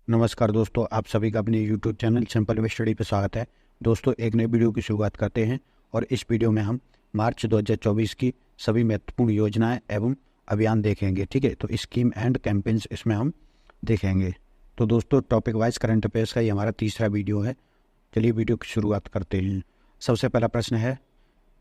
नमस्कार दोस्तों, आप सभी का अपने YouTube channel simple way study पे स्वागत है। दोस्तों, एक नई वीडियो की शुरुआत करते हैं और इस वीडियो में हम मार्च 2024 की सभी महत्वपूर्ण योजनाएं एवं अभियान देखेंगे। ठीक है, तो स्कीम एंड कैंपेन्स इसमें हम देखेंगे। तो दोस्तों, टॉपिक वाइज करंट अफेयर्स का ये हमारा तीसरा वीडियो है। चलिए वीडियो की शुरुआत करते हैं। सबसे पहला प्रश्न है,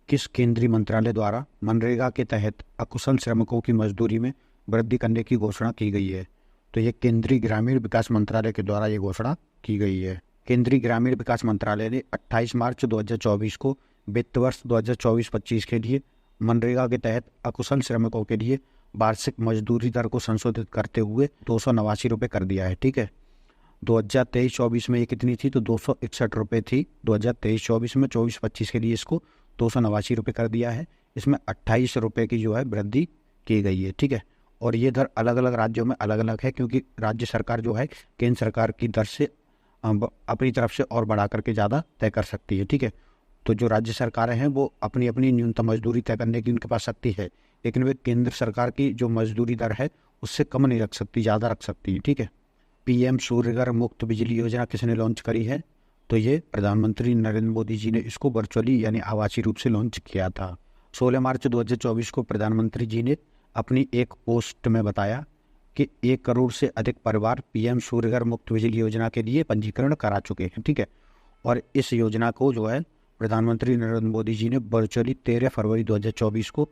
किस केंद्रीय मंत्रालय द्वारा मनरेगा के तहत अकुशल श्रमिकों की मजदूरी में वृद्धि करने की घोषणा की गई है? तो ये केंद्रीय ग्रामीण विकास मंत्रालय के द्वारा ये घोषणा की गई है। केंद्रीय ग्रामीण विकास मंत्रालय ने 28 मार्च 2024 को वित्त वर्ष 2024-25 के लिए मनरेगा के तहत अकुशल श्रमिकों के लिए वार्षिक मजदूरी दर को संशोधित करते हुए 289 रुपये कर दिया है। ठीक है, 2023-24 में ये कितनी थी? तो 261 रुपये थी 2023-24 में। 24-25 के लिए इसको 289 रुपये कर दिया है। इसमें 28 रुपये की जो है वृद्धि की गई है। ठीक है, और ये दर अलग अलग राज्यों में अलग अलग है, क्योंकि राज्य सरकार जो है केंद्र सरकार की दर से अपनी तरफ से और बढ़ा करके ज़्यादा तय कर सकती है। ठीक है, तो जो राज्य सरकारें हैं वो अपनी अपनी न्यूनतम मजदूरी तय करने की उनके पास शक्ति है, लेकिन वे केंद्र सरकार की जो मजदूरी दर है उससे कम नहीं रख सकती, ज़्यादा रख सकती है। ठीक है, PM सूर्यघर मुफ्त बिजली योजना किसने लॉन्च करी है? तो ये प्रधानमंत्री नरेंद्र मोदी जी ने इसको वर्चुअली यानी आभासी रूप से लॉन्च किया था। 16 मार्च 2024 को प्रधानमंत्री जी ने अपनी एक पोस्ट में बताया कि 1 करोड़ से अधिक परिवार PM सूर्यघर मुफ्त बिजली योजना के लिए पंजीकरण करा चुके हैं। ठीक है, और इस योजना को जो है प्रधानमंत्री नरेंद्र मोदी जी ने वर्चुअली 13 फरवरी 2024 को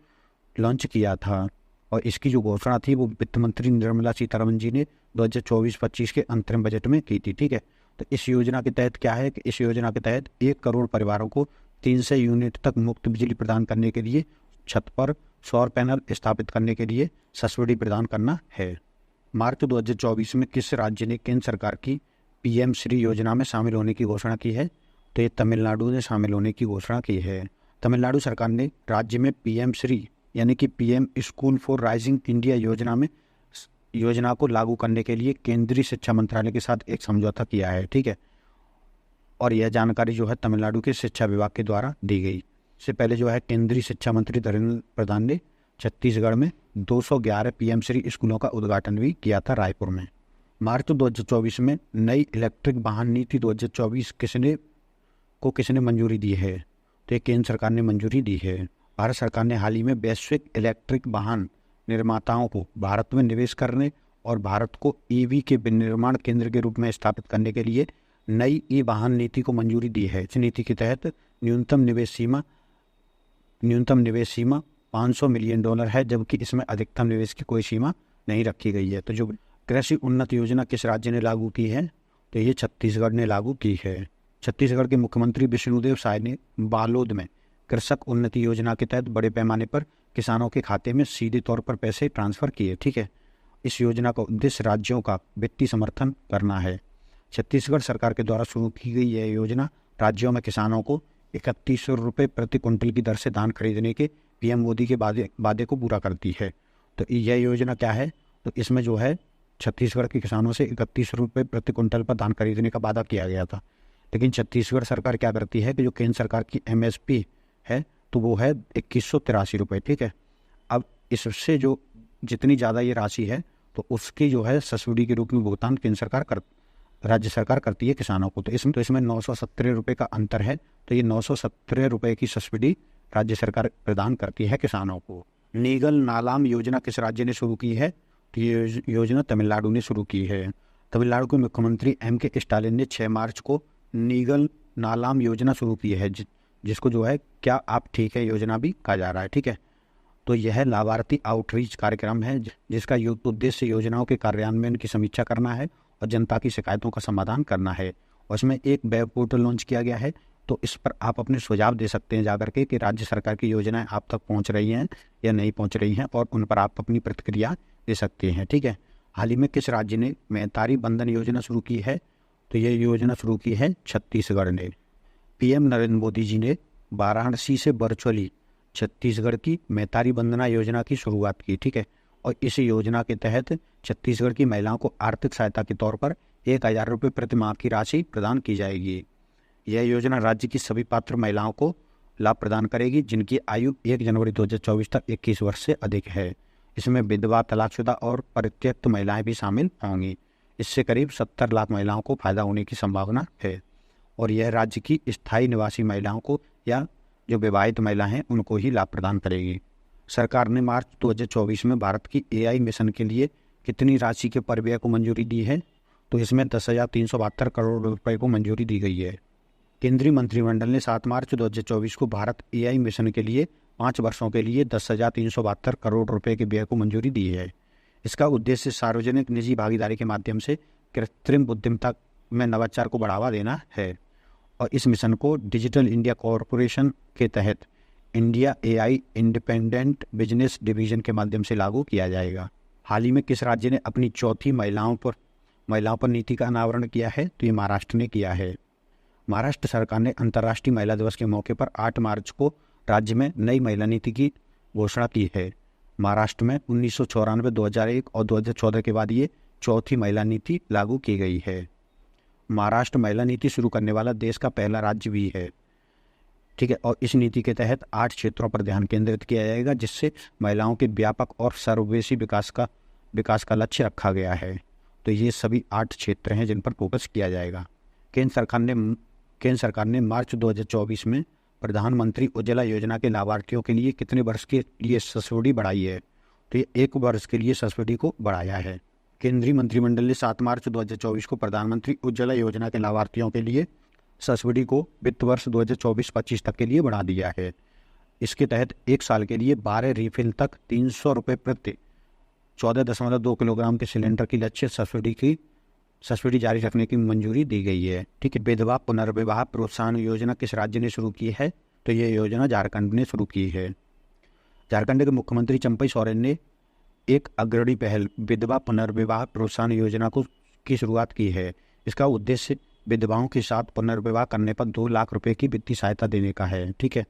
लॉन्च किया था, और इसकी जो घोषणा थी वो वित्त मंत्री निर्मला सीतारमण जी ने 2024-25 के अंतरिम बजट में की थी। ठीक है, तो इस योजना के तहत क्या है कि इस योजना के तहत 1 करोड़ परिवारों को 300 यूनिट तक मुफ्त बिजली प्रदान करने के लिए छत पर सौर पैनल स्थापित करने के लिए सब्सिडी प्रदान करना है। मार्च 2024 में किस राज्य ने केंद्र सरकार की PM श्री योजना में शामिल होने की घोषणा की है? तो ये तमिलनाडु ने शामिल होने की घोषणा की है। तमिलनाडु सरकार ने राज्य में PM श्री यानी कि PM school for rising India योजना को लागू करने के लिए केंद्रीय शिक्षा मंत्रालय के साथ एक समझौता किया है। ठीक है, और यह जानकारी जो है तमिलनाडु के शिक्षा विभाग के द्वारा दी गई। इससे पहले जो है केंद्रीय शिक्षा मंत्री धर्मेंद्र प्रधान ने छत्तीसगढ़ में 211 PM श्री स्कूलों का उद्घाटन भी किया था रायपुर में। मार्च 2024 में नई इलेक्ट्रिक वाहन नीति 2024 किसने मंजूरी दी है? तो ये केंद्र सरकार ने मंजूरी दी है। भारत सरकार ने हाल ही में वैश्विक इलेक्ट्रिक वाहन निर्माताओं को भारत में निवेश करने और भारत को EV के विनिर्माण केंद्र के रूप में स्थापित करने के लिए नई वाहन नीति को मंजूरी दी है। इस नीति के तहत न्यूनतम निवेश सीमा $500 मिलियन है, जबकि इसमें अधिकतम निवेश की कोई सीमा नहीं रखी गई है। तो जो कृषि उन्नति योजना किस राज्य ने लागू की है? तो ये छत्तीसगढ़ ने लागू की है। छत्तीसगढ़ के मुख्यमंत्री विष्णुदेव साय ने बालोद में कृषक उन्नति योजना के तहत बड़े पैमाने पर किसानों के खाते में सीधे तौर पर पैसे ट्रांसफर किए। ठीक है, इस योजना का उद्देश्य राज्यों का वित्तीय समर्थन करना है। छत्तीसगढ़ सरकार के द्वारा शुरू की गई यह योजना राज्यों में किसानों को 3100 रुपये प्रति क्विंटल की दर से धान खरीदने के PM मोदी के वादे को पूरा करती है। तो यह योजना क्या है? तो इसमें जो है छत्तीसगढ़ के किसानों से 31 रुपये प्रति क्विंटल पर धान खरीदने का वादा किया गया था, लेकिन छत्तीसगढ़ सरकार क्या करती है कि जो केंद्र सरकार की MSP है तो वो है 2183 रुपये। ठीक है, अब इससे जो जितनी ज़्यादा ये राशि है तो उसकी जो है सब्सिडी के रूप में भुगतान राज्य सरकार करती है किसानों को। तो इसमें 917 रुपये का अंतर है। तो ये 917 रुपये की सब्सिडी राज्य सरकार प्रदान करती है किसानों को। नीगल नालाम योजना किस राज्य ने शुरू की है? तो ये योजना तमिलनाडु ने शुरू की है। तमिलनाडु के मुख्यमंत्री MK स्टालिन ने 6 मार्च को नीगल नालाम योजना शुरू की है, जिसको जो है क्या आप ठीक है योजना भी कहा जा रहा है। ठीक है, तो यह लाभार्थी आउटरीच कार्यक्रम है जिसका उद्देश्य योजनाओं के कार्यान्वयन की समीक्षा करना है और जनता की शिकायतों का समाधान करना है। और इसमें एक वेब पोर्टल लॉन्च किया गया है, तो इस पर आप अपने सुझाव दे सकते हैं जाकर के कि राज्य सरकार की योजनाएं आप तक पहुंच रही हैं या नहीं पहुंच रही हैं, और उन पर आप अपनी प्रतिक्रिया दे सकते हैं। ठीक है, हाल ही में किस राज्य ने मैतारी बंधन योजना शुरू की है? तो ये योजना शुरू की है छत्तीसगढ़ ने। PM नरेंद्र मोदी जी ने वाराणसी से वर्चुअली छत्तीसगढ़ की मैतारी बंधना योजना की शुरुआत की। ठीक है, और इस योजना के तहत छत्तीसगढ़ की महिलाओं को आर्थिक सहायता के तौर पर 1000 रुपये प्रति माह की राशि प्रदान की जाएगी। यह योजना राज्य की सभी पात्र महिलाओं को लाभ प्रदान करेगी जिनकी आयु 1 जनवरी 2024 तक 21 वर्ष से अधिक है। इसमें विधवा, तलाकशुदा और परित्यक्त महिलाएं भी शामिल होंगी। इससे करीब 70 लाख महिलाओं को फायदा होने की संभावना है और यह राज्य की स्थायी निवासी महिलाओं को या जो विवाहित महिला हैं उनको ही लाभ प्रदान करेगी। सरकार ने मार्च 2024 में भारत की AI मिशन के लिए कितनी राशि के परिव्यय को मंजूरी दी है? तो इसमें 10,372 करोड़ रुपए को मंजूरी दी गई है। केंद्रीय मंत्रिमंडल ने 7 मार्च 2024 को भारत AI मिशन के लिए 5 वर्षों के लिए 10,372 करोड़ रुपए के व्यय को मंजूरी दी है। इसका उद्देश्य सार्वजनिक निजी भागीदारी के माध्यम से कृत्रिम बुद्धिमत्ता में नवाचार को बढ़ावा देना है और इस मिशन को डिजिटल इंडिया कॉरपोरेशन के तहत India AI independent business division के माध्यम से लागू किया जाएगा। हाल ही में किस राज्य ने अपनी चौथी महिलाओं पर नीति का अनावरण किया है? तो ये महाराष्ट्र ने किया है। महाराष्ट्र सरकार ने अंतर्राष्ट्रीय महिला दिवस के मौके पर 8 मार्च को राज्य में नई महिला नीति की घोषणा की है। महाराष्ट्र में 1994, 2001 और 2014 के बाद ये चौथी महिला नीति लागू की गई है। महाराष्ट्र महिला नीति शुरू करने वाला देश का पहला राज्य भी है, ठीक है। और इस नीति के तहत 8 क्षेत्रों पर ध्यान केंद्रित किया जाएगा जिससे महिलाओं के व्यापक और सर्ववेशी विकास का लक्ष्य रखा गया है। तो ये सभी 8 क्षेत्र हैं जिन पर फोकस किया जाएगा। केंद्र सरकार ने मार्च 2024 में प्रधानमंत्री उज्ज्वला योजना के लाभार्थियों के लिए कितने वर्ष के लिए सब्सिडी बढ़ाई है? तो ये 1 वर्ष के लिए सब्सिडी को बढ़ाया है। केंद्रीय मंत्रिमंडल ने 7 मार्च 2024 को प्रधानमंत्री उज्ज्वला योजना के लाभार्थियों के लिए सब्सिडी को वित्त वर्ष 2024-25 तक के लिए बढ़ा दिया है। इसके तहत 1 साल के लिए 12 रिफिल तक 300 रुपये प्रति 14.2 किलोग्राम के सिलेंडर की लक्ष्य सब्सिडी जारी रखने की मंजूरी दी गई है, ठीक है। विधवा पुनर्विवाह प्रोत्साहन योजना किस राज्य ने शुरू की है? तो ये योजना झारखंड ने शुरू की है। झारखंड के मुख्यमंत्री चंपई सोरेन ने एक अग्रणी पहल विधवा पुनर्विवाह प्रोत्साहन योजना की शुरुआत की है। इसका उद्देश्य विधवाओं के साथ पुनर्विवाह करने पर 2 लाख रुपए की वित्तीय सहायता देने का है, ठीक है।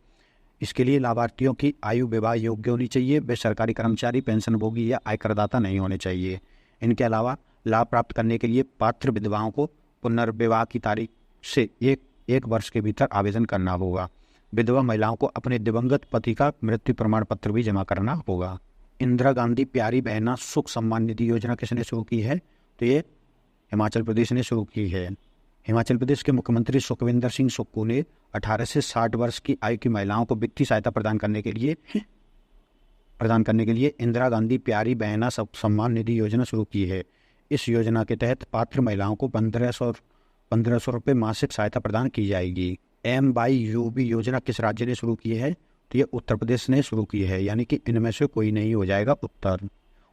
इसके लिए लाभार्थियों की आयु विवाह योग्य होनी चाहिए, वे सरकारी कर्मचारी, पेंशनभोगी या आयकरदाता नहीं होने चाहिए। इनके अलावा लाभ प्राप्त करने के लिए पात्र विधवाओं को पुनर्विवाह की तारीख से एक वर्ष के भीतर आवेदन करना होगा। विधवा महिलाओं को अपने दिवंगत पति का मृत्यु प्रमाण पत्र भी जमा करना होगा। इंदिरा गांधी प्यारी बहना सुख सम्मान निधि योजना किसने शुरू की है? तो ये हिमाचल प्रदेश ने शुरू की है। हिमाचल प्रदेश के मुख्यमंत्री सुखविंदर सिंह सुक्खू ने 18 से 60 वर्ष की आयु की महिलाओं को वित्तीय सहायता प्रदान करने के लिए इंदिरा गांधी प्यारी बहना सम्मान निधि योजना शुरू की है। इस योजना के तहत पात्र महिलाओं को 1500 रुपये मासिक सहायता प्रदान की जाएगी। MYUB योजना किस राज्य ने शुरू की है? तो ये उत्तर प्रदेश ने शुरू की है, यानी कि इनमें से कोई नहीं हो जाएगा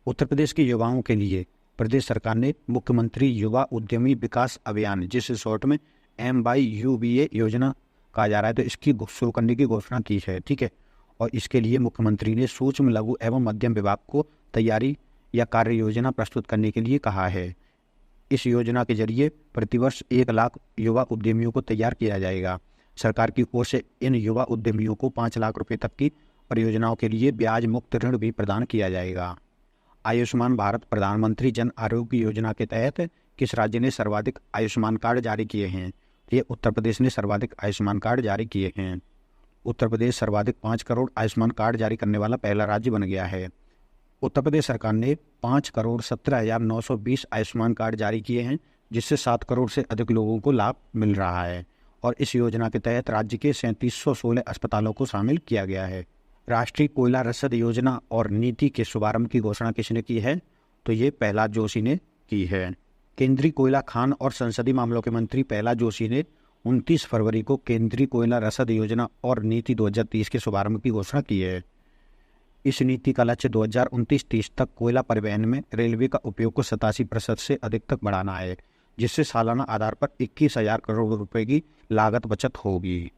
उत्तर प्रदेश के युवाओं के लिए प्रदेश सरकार ने मुख्यमंत्री युवा उद्यमी विकास अभियान, जिसे शॉर्ट में MYUBA योजना कहा जा रहा है, तो इसकी शुरू करने की घोषणा की है, ठीक है। और इसके लिए मुख्यमंत्री ने सूक्ष्म लघु एवं मध्यम विभाग को तैयारी या कार्य योजना प्रस्तुत करने के लिए कहा है। इस योजना के जरिए प्रतिवर्ष 1 लाख युवा उद्यमियों को तैयार किया जाएगा। सरकार की ओर से इन युवा उद्यमियों को 5 लाख रुपए तक की परियोजनाओं के लिए ब्याज मुक्त ऋण भी प्रदान किया जाएगा। आयुष्मान भारत प्रधानमंत्री जन आरोग्य योजना के तहत किस राज्य ने सर्वाधिक आयुष्मान कार्ड जारी किए हैं? ये उत्तर प्रदेश ने सर्वाधिक आयुष्मान कार्ड जारी किए हैं। उत्तर प्रदेश सर्वाधिक 5 करोड़ आयुष्मान कार्ड जारी करने वाला पहला राज्य बन गया है। उत्तर प्रदेश सरकार ने 5,17,920 आयुष्मान कार्ड जारी किए हैं, जिससे 7 करोड़ से अधिक लोगों को लाभ मिल रहा है। और इस योजना के तहत राज्य के 3716 अस्पतालों को शामिल किया गया है। राष्ट्रीय कोयला रसद योजना और नीति के शुभारंभ की घोषणा किसने की है? तो ये प्रहलाद जोशी ने की है। केंद्रीय कोयला खान और संसदीय मामलों के मंत्री प्रहलाद जोशी ने 29 फरवरी को केंद्रीय कोयला रसद योजना और नीति 2030 के शुभारंभ की घोषणा की है। इस नीति का लक्ष्य 2029-30 तक कोयला परिवहन में रेलवे का उपयोग को 87% से अधिक तक बढ़ाना है, जिससे सालाना आधार पर 21,000 करोड़ रुपए की लागत बचत होगी।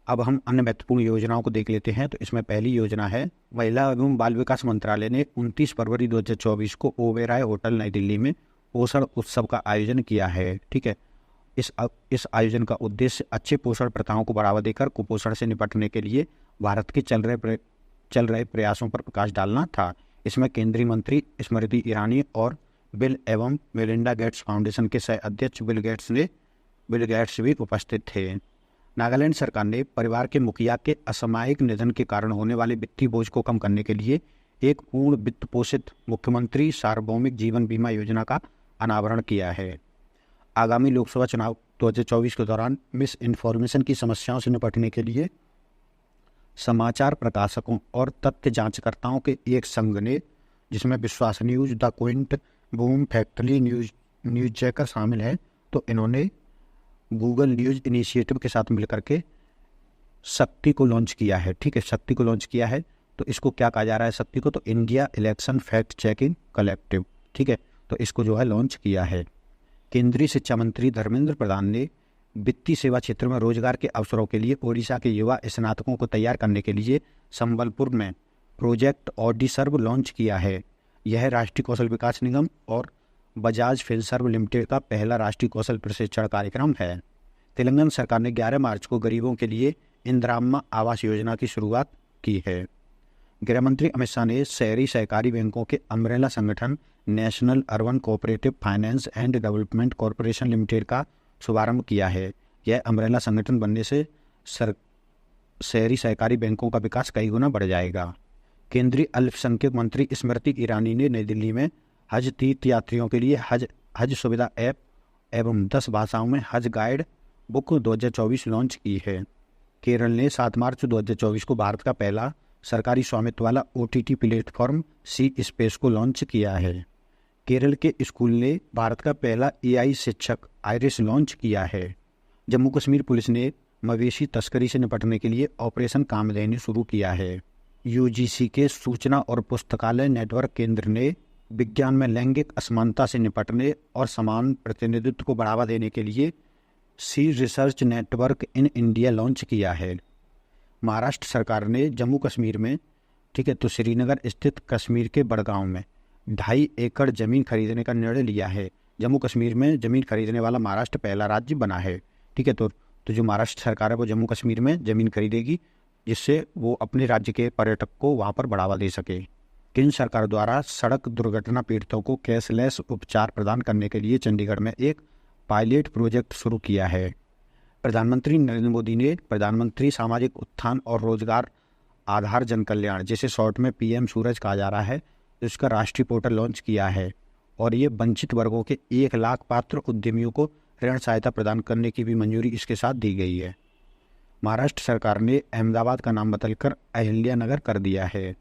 अब हम अन्य महत्वपूर्ण योजनाओं को देख लेते हैं। तो इसमें पहली योजना है, महिला एवं बाल विकास मंत्रालय ने 29 फरवरी 2024 को ओबेरॉय होटल नई दिल्ली में पोषण उत्सव का आयोजन किया है, ठीक है। इस आयोजन का उद्देश्य अच्छे पोषण प्रथाओं को बढ़ावा देकर कुपोषण से निपटने के लिए भारत के चल रहे प्रयासों पर प्रकाश डालना था। इसमें केंद्रीय मंत्री स्मृति ईरानी और बिल एवं मेलिंडा गेट्स फाउंडेशन के सह अध्यक्ष बिल गेट्स भी उपस्थित थे। नागालैंड सरकार ने परिवार के मुखिया के असामयिक निधन के कारण होने वाले वित्तीय बोझ को कम करने के लिए एक पूर्ण वित्त पोषित मुख्यमंत्री सार्वभौमिक जीवन बीमा योजना का अनावरण किया है। आगामी लोकसभा चुनाव 2024 के दौरान मिस इन्फॉर्मेशन की समस्याओं से निपटने के लिए समाचार प्रकाशकों और तथ्य जांचकर्ताओं के एक संघ ने, जिसमें विश्वास news, the Quint, boom factory, news checker शामिल है, तो इन्होंने गूगल न्यूज इनिशिएटिव के साथ मिलकर के शक्ति को लॉन्च किया है। ठीक है, शक्ति को लॉन्च किया है। तो इसको क्या कहा जा रहा है शक्ति को? तो India election fact checking collective. ठीक है, तो इसको जो है लॉन्च किया है। केंद्रीय शिक्षा मंत्री धर्मेंद्र प्रधान ने वित्तीय सेवा क्षेत्र में रोजगार के अवसरों के लिए ओडिशा के युवा स्नातकों को तैयार करने के लिए संबलपुर में प्रोजेक्ट ऑडिसर्व लॉन्च किया है। यह राष्ट्रीय कौशल विकास निगम और बजाज फिनसर्व लिमिटेड का पहला राष्ट्रीय कौशल प्रशिक्षण कार्यक्रम है। तेलंगाना सरकार ने 11 मार्च को गरीबों के लिए इंदिराम्मा आवास योजना की शुरुआत की है। गृह मंत्री अमित शाह ने शहरी सहकारी बैंकों के अम्ब्रेला संगठन national urban cooperative finance and development corporation limited का शुभारंभ किया है। यह अम्ब्रेला संगठन बनने से शहरी सहकारी बैंकों का विकास कई गुना बढ़ जाएगा। केंद्रीय अल्पसंख्यक मंत्री स्मृति ईरानी ने नई दिल्ली में हज तीर्थ यात्रियों के लिए हज सुविधा ऐप एवं 10 भाषाओं में हज गाइड बुक 2024 लॉन्च की है। केरल ने 7 मार्च 2024 को भारत का पहला सरकारी स्वामित्व वाला OTT प्लेटफॉर्म सी स्पेस को लॉन्च किया है। केरल के स्कूल ने भारत का पहला AI शिक्षक आइरिस लॉन्च किया है। जम्मू कश्मीर पुलिस ने मवेशी तस्करी से निपटने के लिए ऑपरेशन कामधेनु शुरू किया है। UGC के सूचना और पुस्तकालय नेटवर्क केंद्र ने विज्ञान में लैंगिक असमानता से निपटने और समान प्रतिनिधित्व को बढ़ावा देने के लिए C research network in India launch किया है। महाराष्ट्र सरकार ने जम्मू कश्मीर में, ठीक है, तो श्रीनगर स्थित कश्मीर के बड़गांव में 2.5 एकड़ जमीन खरीदने का निर्णय लिया है। जम्मू कश्मीर में जमीन खरीदने वाला महाराष्ट्र पहला राज्य बना है। ठीक है, तो जो महाराष्ट्र सरकार है वो जम्मू कश्मीर में जमीन खरीदेगी, जिससे वो अपने राज्य के पर्यटक को वहाँ पर बढ़ावा दे सके। केंद्र सरकार द्वारा सड़क दुर्घटना पीड़ितों को कैशलेस उपचार प्रदान करने के लिए चंडीगढ़ में एक पायलट प्रोजेक्ट शुरू किया है। प्रधानमंत्री नरेंद्र मोदी ने प्रधानमंत्री सामाजिक उत्थान और रोजगार आधार जन कल्याण, जिसे शॉर्ट में PM सूरज कहा जा रहा है, इसका राष्ट्रीय पोर्टल लॉन्च किया है। और ये वंचित वर्गों के 1 लाख पात्र उद्यमियों को ऋण सहायता प्रदान करने की भी मंजूरी इसके साथ दी गई है। महाराष्ट्र सरकार ने अहमदाबाद का नाम बदलकर अहिल्या नगर कर दिया है।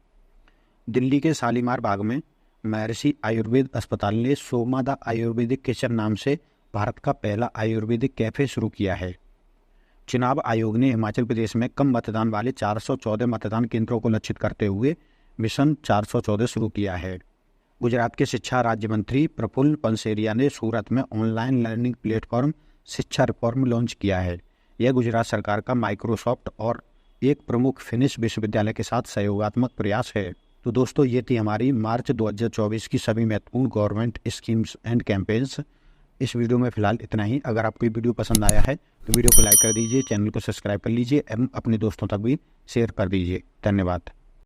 दिल्ली के शालीमार बाग में महर्षि आयुर्वेद अस्पताल ने सोमादा आयुर्वेदिक किचन नाम से भारत का पहला आयुर्वेदिक कैफे शुरू किया है। चुनाव आयोग ने हिमाचल प्रदेश में कम मतदान वाले 414 मतदान केंद्रों को लक्षित करते हुए मिशन 414 शुरू किया है। गुजरात के शिक्षा राज्य मंत्री प्रफुल्ल पनसेरिया ने सूरत में ऑनलाइन लर्निंग प्लेटफॉर्म शिक्षा रिफॉर्म लॉन्च किया है। यह गुजरात सरकार का माइक्रोसॉफ्ट और एक प्रमुख फिनिश विश्वविद्यालय के साथ सहयोगात्मक प्रयास है। तो दोस्तों, ये थी हमारी मार्च 2024 की सभी महत्वपूर्ण गवर्नमेंट स्कीम्स एंड कैंपेन्स। इस वीडियो में फिलहाल इतना ही। अगर आपको ये वीडियो पसंद आया है तो वीडियो को लाइक कर दीजिए, चैनल को सब्सक्राइब कर लीजिए एवं अपने दोस्तों तक भी शेयर कर दीजिए। धन्यवाद।